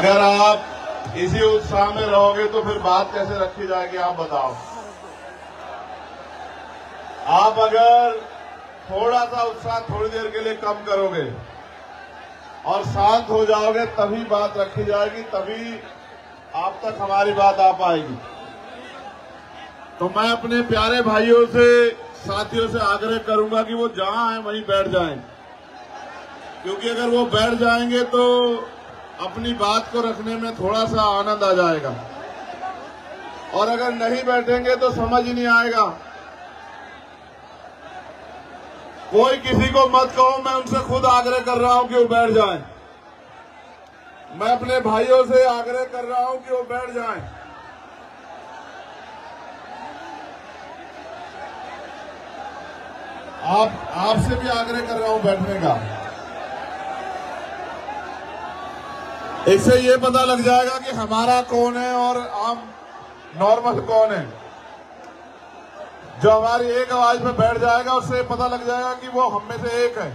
अगर आप इसी उत्साह में रहोगे तो फिर बात कैसे रखी जाएगी, आप बताओ। आप अगर थोड़ा सा उत्साह थोड़ी देर के लिए कम करोगे और शांत हो जाओगे तभी बात रखी जाएगी, तभी आप तक हमारी बात आ पाएगी। तो मैं अपने प्यारे भाइयों से, साथियों से आग्रह करूंगा कि वो जहां हैं वहीं बैठ जाएं, क्योंकि अगर वो बैठ जाएंगे तो अपनी बात को रखने में थोड़ा सा आनंद आ जाएगा, और अगर नहीं बैठेंगे तो समझ ही नहीं आएगा। कोई किसी को मत कहो, मैं उनसे खुद आग्रह कर रहा हूं कि वो बैठ जाएं। मैं अपने भाइयों से आग्रह कर रहा हूं कि वो बैठ जाएं। आपसे भी आग्रह कर रहा हूं बैठने का। इससे ये पता लग जाएगा कि हमारा कौन है और आम नॉर्मल कौन है। जो हमारी एक आवाज में बैठ जाएगा उससे पता लग जाएगा कि वो हम में से एक है।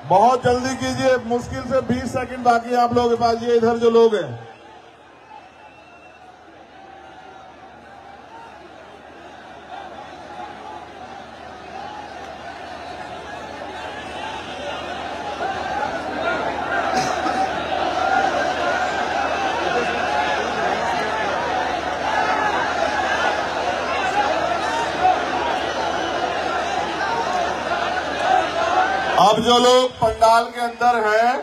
बहुत जल्दी कीजिए, मुश्किल से 20 सेकंड बाकी है आप लोगों के पास। ये इधर जो लोग हैं, अब जो लोग पंडाल के अंदर हैं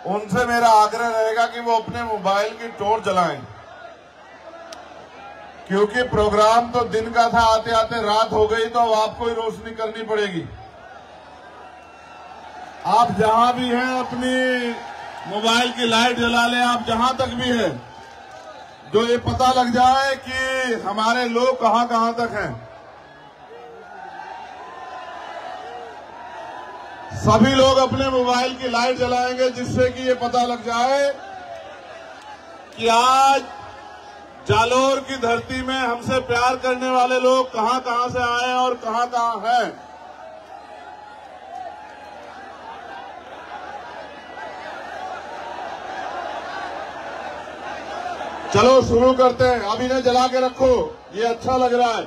उनसे मेरा आग्रह रहेगा कि वो अपने मोबाइल की टॉर्च जलाएं, क्योंकि प्रोग्राम तो दिन का था, आते आते रात हो गई, तो अब आपको ही रोशनी करनी पड़ेगी। आप जहां भी हैं अपनी मोबाइल की लाइट जला लें, आप जहां तक भी हैं, जो ये पता लग जाए कि हमारे लोग कहां कहां तक हैं। सभी लोग अपने मोबाइल की लाइट जलाएंगे, जिससे कि ये पता लग जाए कि आज जालोर की धरती में हमसे प्यार करने वाले लोग कहां कहां से आए और कहां कहां हैं। चलो शुरू करते हैं। अब इन्हें जला के रखो, ये अच्छा लग रहा है।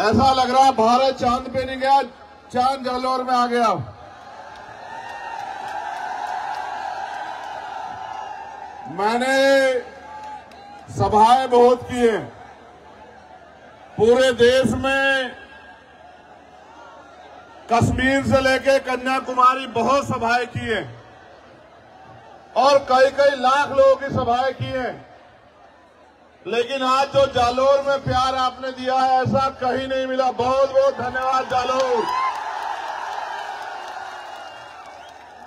ऐसा लग रहा है भारत चांद पे नहीं गया, चांद जालोर में आ गया। मैंने सभाएं बहुत की हैं पूरे देश में, कश्मीर से लेकर कन्याकुमारी बहुत सभाएं की हैं और कई कई लाख लोगों की सभाएं की हैं। लेकिन आज जो जालोर में प्यार आपने दिया है, ऐसा कहीं नहीं मिला। बहुत बहुत धन्यवाद जालोर।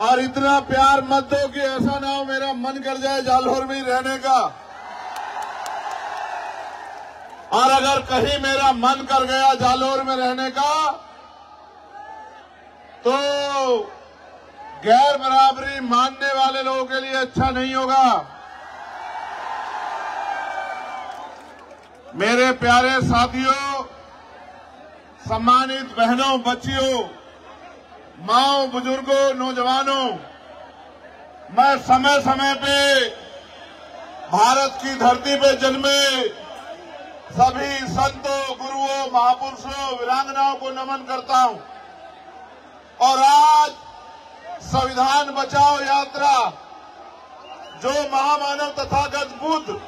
और इतना प्यार मत दो कि ऐसा ना हो मेरा मन कर जाए जालोर में ही रहने का। और अगर कहीं मेरा मन कर गया जालोर में रहने का, तो गैर बराबरी मानने वाले लोगों के लिए अच्छा नहीं होगा। मेरे प्यारे साथियों, सम्मानित बहनों, बच्चियों, माओ, बुजुर्गों, नौजवानों, मैं समय समय पे भारत की धरती पे जन्मे सभी संतों, गुरुओं, महापुरुषों, वीरांगनाओं को नमन करता हूं। और आज संविधान बचाओ यात्रा जो महामानव तथागत बुद्ध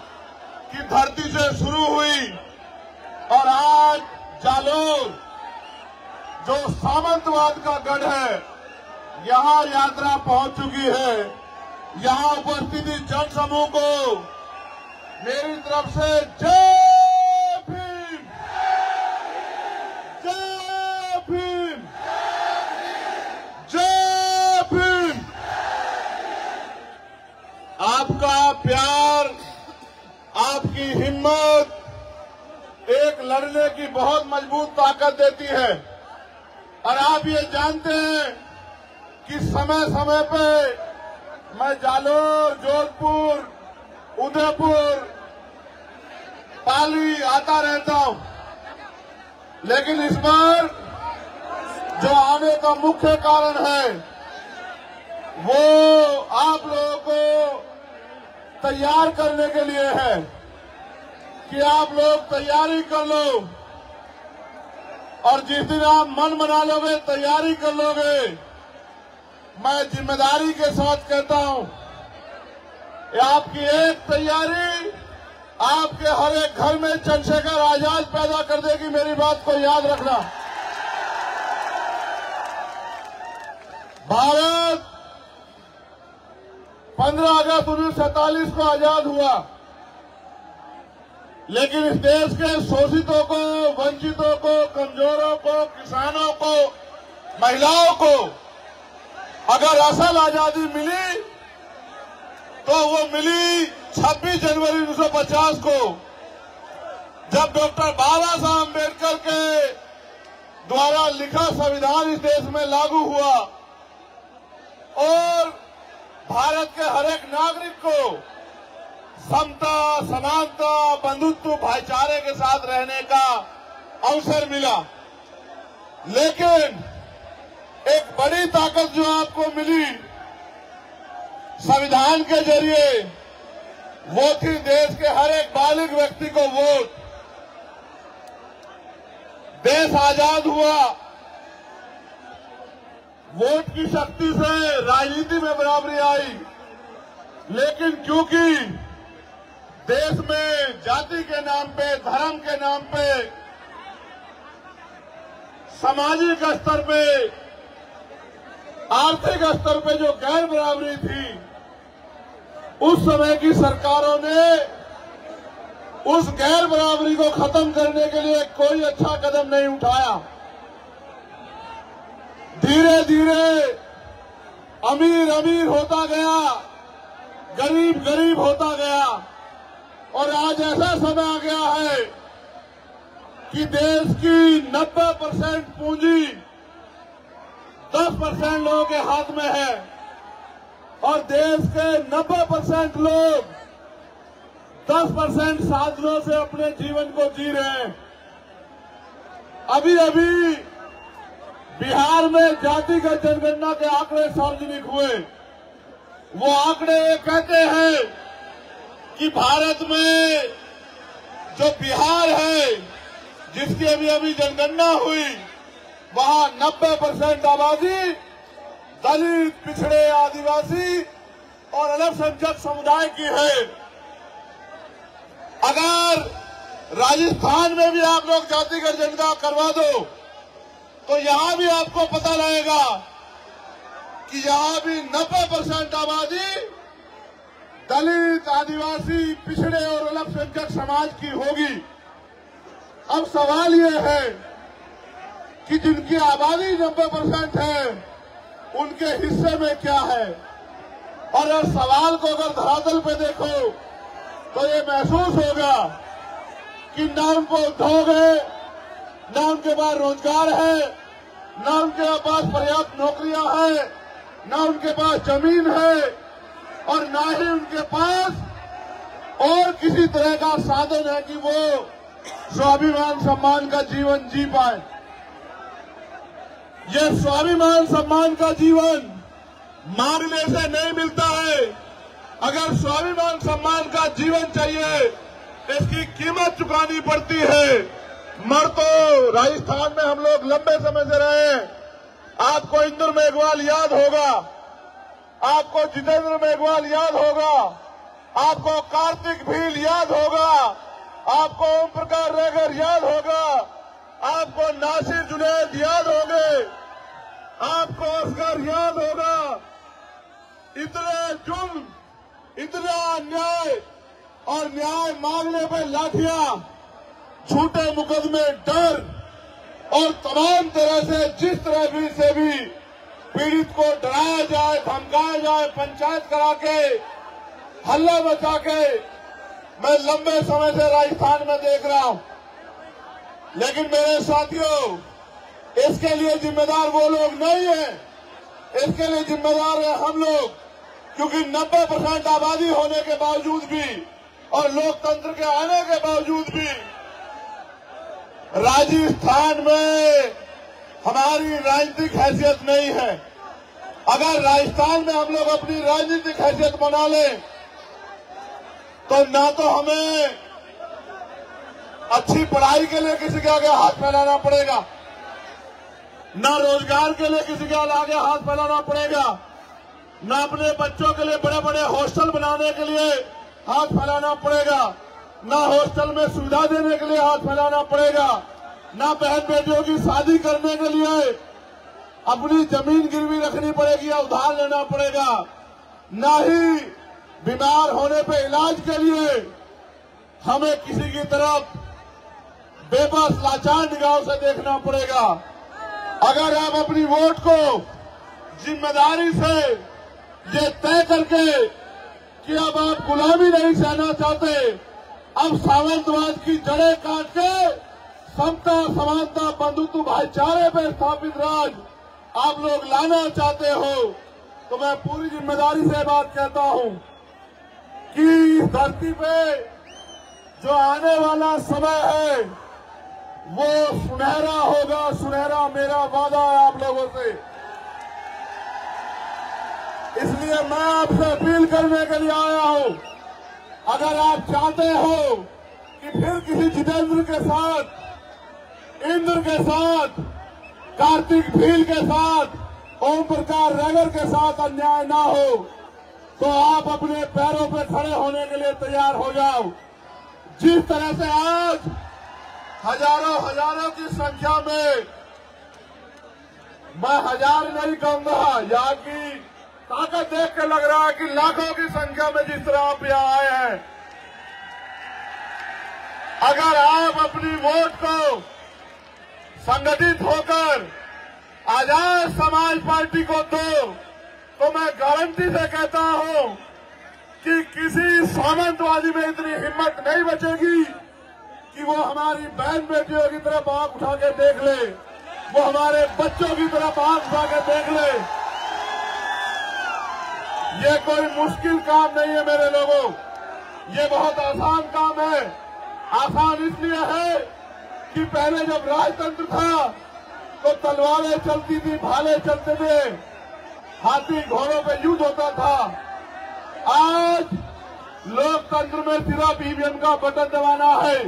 की धरती से शुरू हुई और आज जालोर जो सामंतवाद का गढ़ है, यहां यात्रा पहुंच चुकी है। यहां उपस्थित जन समूह को मेरी तरफ से जय भीम, जय भीम, जय भीम। आपका प्यार, आपकी हिम्मत एक लड़ने की बहुत मजबूत ताकत देती है। और आप ये जानते हैं कि समय समय पे मैं जालोर, जोधपुर, उदयपुर, पाली आता रहता हूं, लेकिन इस बार जो आने का मुख्य कारण है वो आप लोगों को तैयार करने के लिए है कि आप लोग तैयारी कर लो, और जिस दिन आप मन बना लोगे, तैयारी कर लोगे, मैं जिम्मेदारी के साथ कहता हूं, आपकी एक तैयारी आपके हर एक घर में चंद्रशेखर आजाद पैदा कर देगी। मेरी बात को याद रखना। भारत 15 अगस्त 1947 को आजाद हुआ, लेकिन इस देश के शोषितों को, वंचितों को, कमजोरों को, किसानों को, महिलाओं को अगर असल आजादी मिली तो वो मिली 26 जनवरी 1950 को, जब डॉक्टर बाबा साहब अम्बेडकर के द्वारा लिखा संविधान इस देश में लागू हुआ और भारत के हर एक नागरिक को समता, समानता, बंधुत्व, भाईचारे के साथ रहने का अवसर मिला। लेकिन एक बड़ी ताकत जो आपको मिली संविधान के जरिए, वो थी देश के हर एक बालिग व्यक्ति को वोट। देश आजाद हुआ, वोट की शक्ति से राजनीति में बराबरी आई, लेकिन क्योंकि देश में जाति के नाम पे, धर्म के नाम पे, सामाजिक स्तर पे, आर्थिक स्तर पे जो गैर बराबरी थी, उस समय की सरकारों ने उस गैर बराबरी को खत्म करने के लिए कोई अच्छा कदम नहीं उठाया। धीरे धीरे अमीर अमीर होता गया, गरीब गरीब होता गया, और आज ऐसा समय आ गया है कि देश की 90% पूंजी 10% लोगों के हाथ में है, और देश के 90% लोग 10% साधनों से अपने जीवन को जी रहे हैं। अभी अभी बिहार में जातिगत जनगणना के आंकड़े सार्वजनिक हुए। वो आंकड़े कहते हैं कि भारत में जो बिहार है, जिसकी अभी अभी जनगणना हुई, वहां 90% आबादी दलित, पिछड़े, आदिवासी और अल्पसंख्यक समुदाय की है। अगर राजस्थान में भी आप लोग जातिगत जनगणना करवा दो तो यहां भी आपको पता लगेगा कि यहां भी 90% आबादी दलित, आदिवासी, पिछड़े और अल्पसंख्यक समाज की होगी। अब सवाल ये है कि जिनकी आबादी 90% है, उनके हिस्से में क्या है। और इस सवाल को अगर धरातल पे देखो तो ये महसूस होगा कि न उनको उद्योग है, न उनके पास रोजगार है, न उनके पास पर्याप्त नौकरियां हैं, न उनके पास जमीन है, और न ही उनके पास और किसी तरह का साधन है कि वो स्वाभिमान सम्मान का जीवन जी पाए। ये स्वाभिमान सम्मान का जीवन मांगने से नहीं मिलता है। अगर स्वाभिमान सम्मान का जीवन चाहिए, इसकी कीमत चुकानी पड़ती है। मर तो राजस्थान में हम लोग लंबे समय से रहे हैं। आपको इंदुर मेघवाल याद होगा, आपको जितेंद्र मेघवाल याद होगा, आपको कार्तिक भील याद होगा, आपको ओम प्रकाश रेगर याद होगा, आपको नासिर जुनैद याद होंगे, आपको असगर याद होगा। इतने जुल्म, इतना अन्याय और न्याय मांगने पर लाठियां, झूठे मुकदमे, डर और तमाम तरह से जिस तरह भी से भी पीड़ित को डराया जाए, धमकाया जाए, पंचायत करा के, हल्ला मचा के, मैं लंबे समय से राजस्थान में देख रहा हूं। लेकिन मेरे साथियों, इसके लिए जिम्मेदार वो लोग नहीं है, इसके लिए जिम्मेदार है हम लोग, क्योंकि 90% आबादी होने के बावजूद भी और लोकतंत्र के आने के बावजूद भी राजस्थान में हमारी राजनीतिक हैसियत नहीं है। अगर राजस्थान में हम लोग अपनी राजनीतिक हैसियत बना लें तो ना तो हमें अच्छी पढ़ाई के लिए किसी के आगे हाथ फैलाना पड़ेगा, ना रोजगार के लिए किसी के आगे हाथ फैलाना पड़ेगा, ना अपने बच्चों के लिए बड़े बड़े हॉस्टल बनाने के लिए हाथ फैलाना पड़ेगा, ना हॉस्टल में सुविधा देने के लिए हाथ फैलाना पड़ेगा, ना बहन बेटियों की शादी करने के लिए अपनी जमीन गिरवी रखनी पड़ेगी या उधार लेना पड़ेगा, ना ही बीमार होने पे इलाज के लिए हमें किसी की तरफ बेबस लाचार निगाहों से देखना पड़ेगा। अगर आप अपनी वोट को जिम्मेदारी से ये तय करके कि अब आप गुलामी नहीं सहना चाहते, अब सामंतवाद की जड़ें काट के समता, समानता, बंधुत्व, भाईचारे पर स्थापित राज आप लोग लाना चाहते हो, तो मैं पूरी जिम्मेदारी से बात कहता हूं कि इस धरती पे जो आने वाला समय है वो सुनहरा होगा, सुनहरा मेरा वादा है आप लोगों से। इसलिए मैं आपसे अपील करने के लिए आया हूं, अगर आप चाहते हो कि फिर किसी जितेंद्र के साथ, इंद्र के साथ, कार्तिक भील के साथ, ओम प्रकाश रैगर के साथ अन्याय ना हो, तो आप अपने पैरों पे खड़े होने के लिए तैयार हो जाओ। जिस तरह से आज हजारों की संख्या में, मैं हजार नहीं कहूंगा, यहाँ की ताकत देख के लग रहा है कि लाखों की संख्या में जिस तरह आप यहाँ आए हैं, अगर आप अपनी वोट को संगठित होकर आजाद समाज पार्टी को दो, तो मैं गारंटी से कहता हूं कि किसी सामंतवादी में इतनी हिम्मत नहीं बचेगी कि वो हमारी बहन बेटियों की तरफ आंख उठा के देख ले, वो हमारे बच्चों की तरफ आंख उठा के देख ले। ये कोई मुश्किल काम नहीं है मेरे लोगों, ये बहुत आसान काम है। आसान इसलिए है कि पहले जब राजतंत्र था तो तलवारें चलती थी, भाले चलते थे, हाथी घोड़ों पे युद्ध होता था। आज लोकतंत्र में सिर्फ ईवीएम का बटन दबाना है।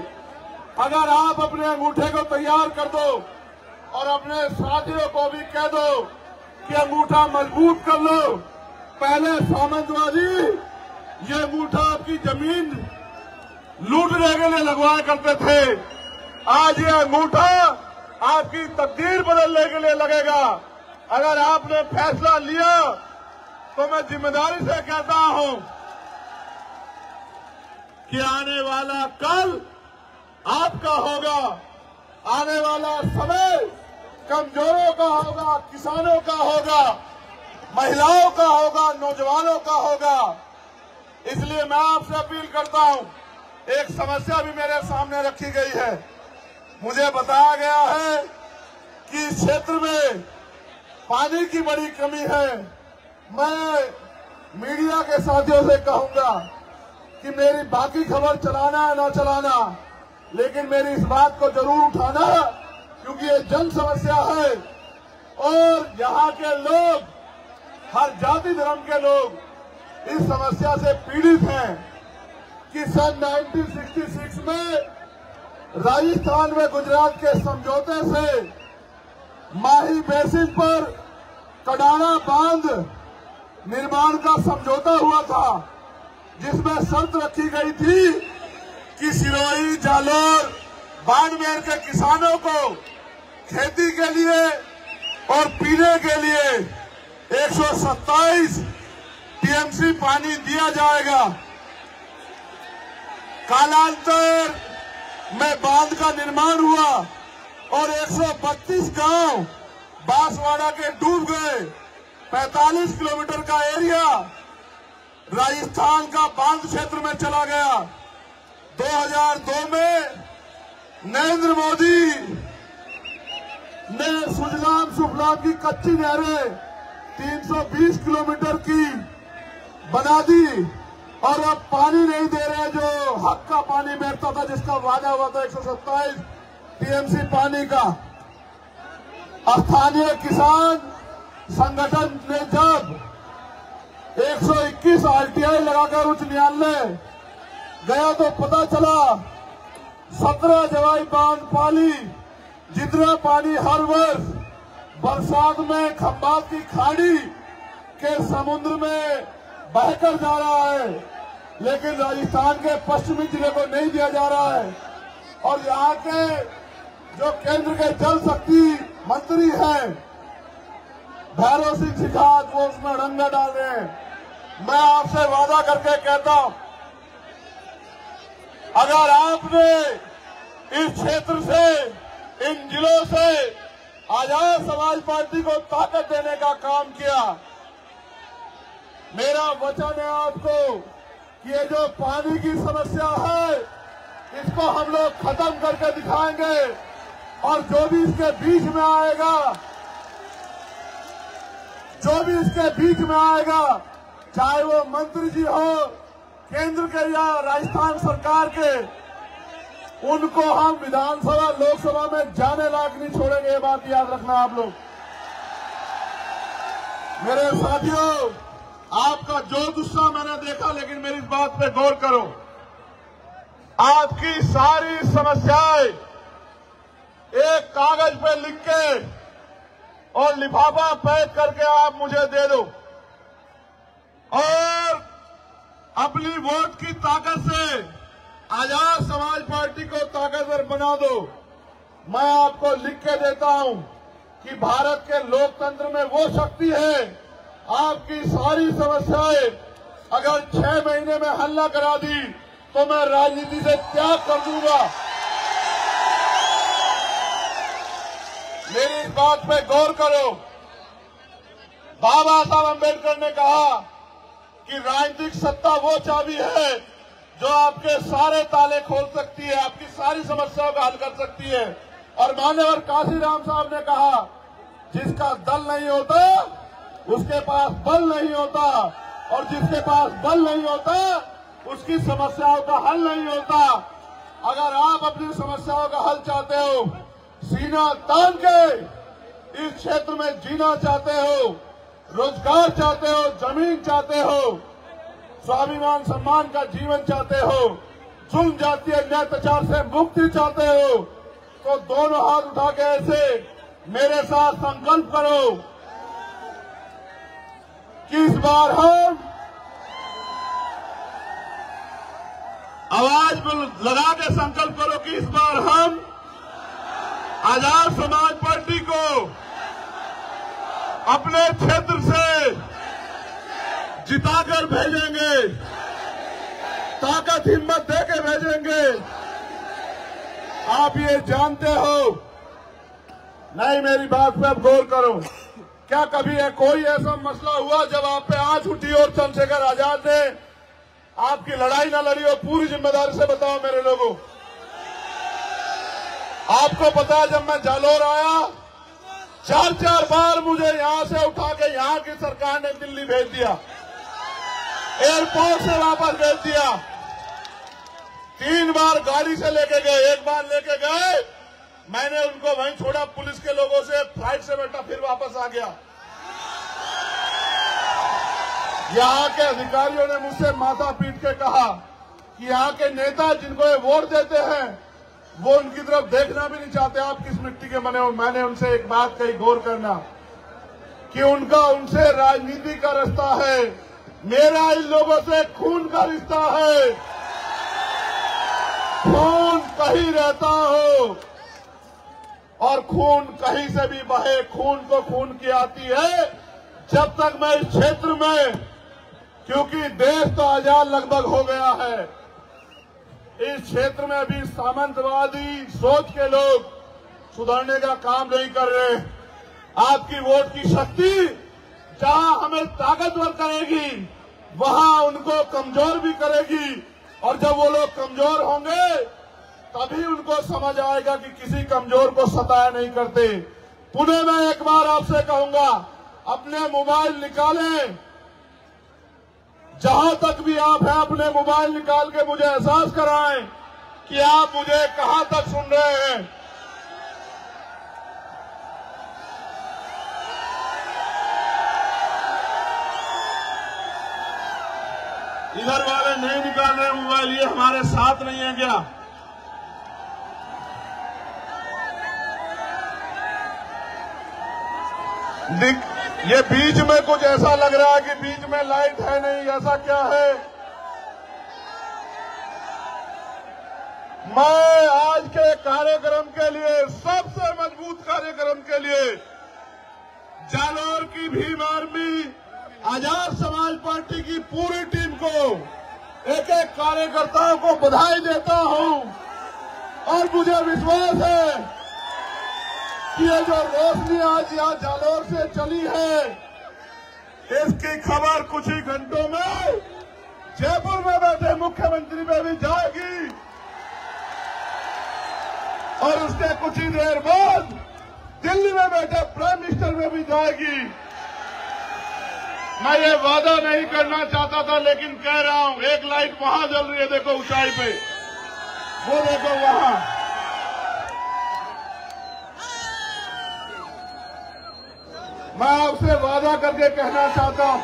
अगर आप अपने अंगूठे को तैयार कर दो और अपने साथियों को भी कह दो कि अंगूठा मजबूत कर लो। पहले सामंतवादी ये अंगूठा आपकी जमीन लूटने के लिए लगवाया करते थे, आज ये अंगूठा आपकी तकदीर बदलने के लिए लगेगा। अगर आपने फैसला लिया तो मैं जिम्मेदारी से कहता हूं कि आने वाला कल आपका होगा, आने वाला समय कमजोरों का होगा, किसानों का होगा, महिलाओं का होगा, नौजवानों का होगा। इसलिए मैं आपसे अपील करता हूं, एक समस्या भी मेरे सामने रखी गई है। मुझे बताया गया है कि इस क्षेत्र में पानी की बड़ी कमी है। मैं मीडिया के साथियों से कहूंगा कि मेरी बाकी खबर चलाना है ना चलाना, लेकिन मेरी इस बात को जरूर उठाना, क्योंकि ये जन समस्या है और यहाँ के लोग, हर जाति धर्म के लोग इस समस्या से पीड़ित हैं कि सन 1966 में राजस्थान में गुजरात के समझौते से माही बेसिन पर कडाना बांध निर्माण का समझौता हुआ था, जिसमें शर्त रखी गई थी कि सिरोही, जालोर, बाड़मेर के किसानों को खेती के लिए और पीने के लिए 127 टीएमसी पानी दिया जाएगा। कालांतर में बांध का निर्माण हुआ और 132 गांव बांसवाड़ा के डूब गए। 45 किलोमीटर का एरिया राजस्थान का बांध क्षेत्र में चला गया। 2002 में नरेंद्र मोदी ने सुजलाम सुफलाम की कच्ची नहरें 320 किलोमीटर की बना दी और अब पानी नहीं दे रहे, जो हक का पानी मिलता था, जिसका वादा हुआ था 127 टीएमसी पानी का। स्थानीय किसान संगठन ने जब 121 आरटीआई लगाकर उच्च न्यायालय गया तो पता चला 17 जवाई बांध पाली जितना पानी हर वर्ष बरसात में खंभात की खाड़ी के समुद्र में बहकर जा रहा है, लेकिन राजस्थान के पश्चिमी जिले को नहीं दिया जा रहा है। और यहाँ के जो केंद्र के जल शक्ति मंत्री हैं भैरव सिंह शिखावत, वो उसमें रंगा डाल रहे हैं। मैं आपसे वादा करके कहता हूं, अगर आपने इस क्षेत्र से, इन जिलों से आजाद समाज पार्टी को ताकत देने का काम किया, मेरा वचन है आपको कि ये जो पानी की समस्या है इसको हम लोग खत्म करके दिखाएंगे। और जो भी इसके बीच में आएगा, चाहे वो मंत्री जी हो केंद्र के या राजस्थान सरकार के, उनको हम विधानसभा लोकसभा में जाने लायक नहीं छोड़ेंगे। ये बात याद रखना आप लोग। मेरे साथियों, आपका जो गुस्सा मैंने देखा, लेकिन मेरी इस बात पे गौर करो। आपकी सारी समस्याएं एक कागज पे लिख के और लिफाफा पैक करके आप मुझे दे दो और अपनी वोट की ताकत से आजाद समाज पार्टी को ताकतवर बना दो। मैं आपको लिख के देता हूं कि भारत के लोकतंत्र में वो शक्ति है, आपकी सारी समस्याएं अगर 6 महीने में हल न करा दी तो मैं राजनीति से त्याग कर दूंगा। मेरी इस बात पे गौर करो। बाबा साहब अम्बेडकर ने कहा कि राजनीतिक सत्ता वो चाबी है जो आपके सारे ताले खोल सकती है, आपकी सारी समस्याओं का हल कर सकती है। और मान्यवर काशीराम साहब ने कहा, जिसका दल नहीं होता उसके पास बल नहीं होता, और जिसके पास बल नहीं होता उसकी समस्याओं का हल नहीं होता। अगर आप अपनी समस्याओं का हल चाहते हो, सीना तान के इस क्षेत्र में जीना चाहते हो, रोजगार चाहते हो, जमीन चाहते हो, स्वाभिमान सम्मान का जीवन चाहते हो, जुल्म जातीय अत्याचार से मुक्ति चाहते हो, तो दोनों हाथ उठा के ऐसे मेरे साथ संकल्प करो कि इस बार हम आवाज लगा के संकल्प करो कि इस बार हम आजाद समाज पार्टी को अपने क्षेत्र से जिताकर भेजेंगे, ताकत हिम्मत देके भेजेंगे। आप ये जानते हो, नहीं मेरी बात पे अब गौर करो। क्या कभी कोई ऐसा मसला हुआ जब आप पे आंच उठी और चंद्रशेखर आजाद ने आपकी लड़ाई ना लड़ी? और पूरी जिम्मेदारी से बताओ मेरे लोगों, आपको पता है जब मैं जालोर आया 4 बार मुझे यहां से उठा के यहां की सरकार ने दिल्ली भेज दिया, एयरपोर्ट से वापस भेज दिया। 3 बार गाड़ी से लेके गए, 1 बार लेके गए, मैंने उनको वहीं छोड़ा पुलिस के लोगों से, फ्लाइट से बैठा, फिर वापस आ गया। यहां के अधिकारियों ने मुझसे माथा पीट के कहा कि यहां के नेता जिनको ये वोट देते हैं वो उनकी तरफ देखना भी नहीं चाहते, आप किस मिट्टी के बने हो। मैंने उनसे एक बात कही, गौर करना, कि उनका उनसे राजनीति का रिश्ता है, मेरा इन लोगों से खून का रिश्ता है। खून कहीं रहता हो और खून कहीं से भी बहे, खून को खून की आती है। जब तक मैं इस क्षेत्र में, क्योंकि देश तो आजाद लगभग हो गया है, इस क्षेत्र में अभी सामंतवादी सोच के लोग सुधरने का काम नहीं कर रहे। आपकी वोट की शक्ति जहां हमें ताकतवर करेगी वहां उनको कमजोर भी करेगी, और जब वो लोग कमजोर होंगे तभी उनको समझ आएगा कि किसी कमजोर को सताया नहीं करते। पुनः मैं एक बार आपसे कहूंगा, अपने मोबाइल निकालें, जहां तक भी आप हैं अपने मोबाइल निकाल के मुझे एहसास कराएं कि आप मुझे कहां तक सुन रहे हैं। इधर वाले नहीं निकाल रहे मोबाइल, ये हमारे साथ नहीं है क्या? ये बीच में कुछ ऐसा लग रहा है कि बीच में लाइट है नहीं, ऐसा क्या है? मैं आज के कार्यक्रम के लिए, सबसे मजबूत कार्यक्रम के लिए जालौर की भीम आर्मी, आजाद समाज पार्टी की पूरी टीम को, एक एक कार्यकर्ताओं को बधाई देता हूं। और मुझे विश्वास है कि ये जो रोशनी आज यहाँ जालौर से चली है, इसकी खबर कुछ ही घंटों में जयपुर में बैठे मुख्यमंत्री में भी जाएगी और उसके कुछ ही देर बाद दिल्ली में बैठे प्राइम मिनिस्टर में भी जाएगी। मैं ये वादा नहीं करना चाहता था, लेकिन कह रहा हूं, एक लाइट वहां जल रही है, देखो ऊंचाई पे, वो देखो वहां। मैं आपसे वादा करके कहना चाहता हूं,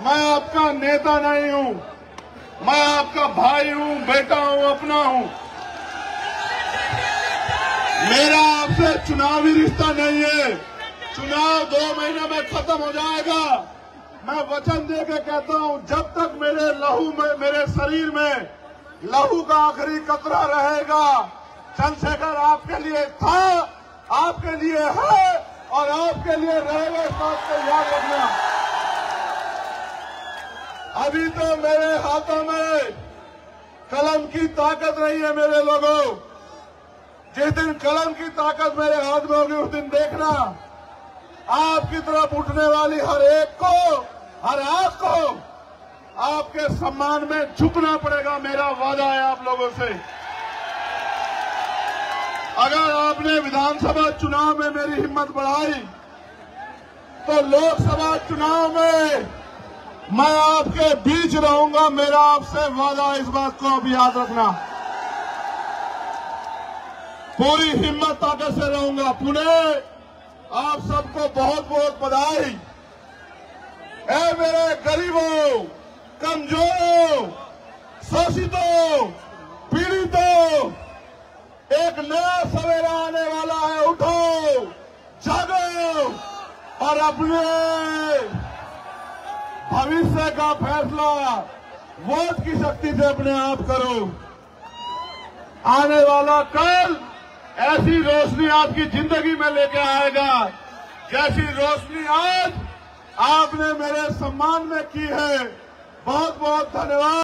मैं आपका नेता नहीं हूं, मैं आपका भाई हूं, बेटा हूं, अपना हूं। मेरा आपसे चुनावी रिश्ता नहीं है। चुनाव 2 महीने में खत्म हो जाएगा। मैं वचन दे के कहता हूं, जब तक मेरे लहू में, मेरे शरीर में लहू का आखिरी कतरा रहेगा, चंद्रशेखर आपके लिए था, आपके लिए है और आपके लिए रहेगा, इस बात को याद रखना। अभी तो मेरे हाथों में कलम की ताकत नहीं है मेरे लोगों। जिस दिन कलम की ताकत मेरे हाथ में होगी, उस दिन देखना, आपकी तरफ उठने वाली हर एक को, हर आंख को आपके सम्मान में झुकना पड़ेगा। मेरा वादा है आप लोगों से। अगर आपने विधानसभा चुनाव में मेरी हिम्मत बढ़ाई, तो लोकसभा चुनाव में मैं आपके बीच रहूंगा। मेरा आपसे वादा, इस बात को अब याद रखना। पूरी हिम्मत ताकत से रहूंगा। पुणे, आप सबको बहुत बहुत बधाई। ऐ मेरे गरीबों, कमजोरों, शोषितों, पीड़ितों, एक नया सवेरा आने वाला है। उठो, जागो और अपने भविष्य का फैसला वोट की शक्ति से अपने आप करो। आने वाला कल ऐसी रोशनी आपकी जिंदगी में लेके आएगा, जैसी रोशनी आज आपने मेरे सम्मान में की है। बहुत बहुत धन्यवाद।